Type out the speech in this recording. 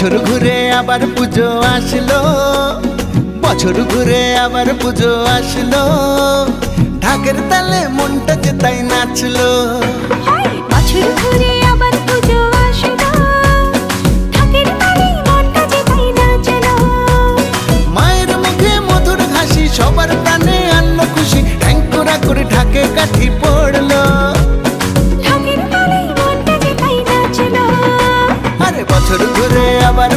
বছর ঘুরে আবার পুজো আসলো, বছর ঘুরে আবার পুজো আসলো, ঢাকের তালে মনটা যে তাই নাচলো। বছর ঘুরে আবার পুজো আসলো, ঢাকের তালে মনটা যে তাই নাচলো। মায়ের মুখে মধুর হাসি সবার প্রাণে আনলো খুশি, ঠ্যাংকোরা করে ঢাকে কাঠি পড়লো। ঢাকের তালে মনটা যে তাই নাচলো। আরে বছর ঘুরে আবার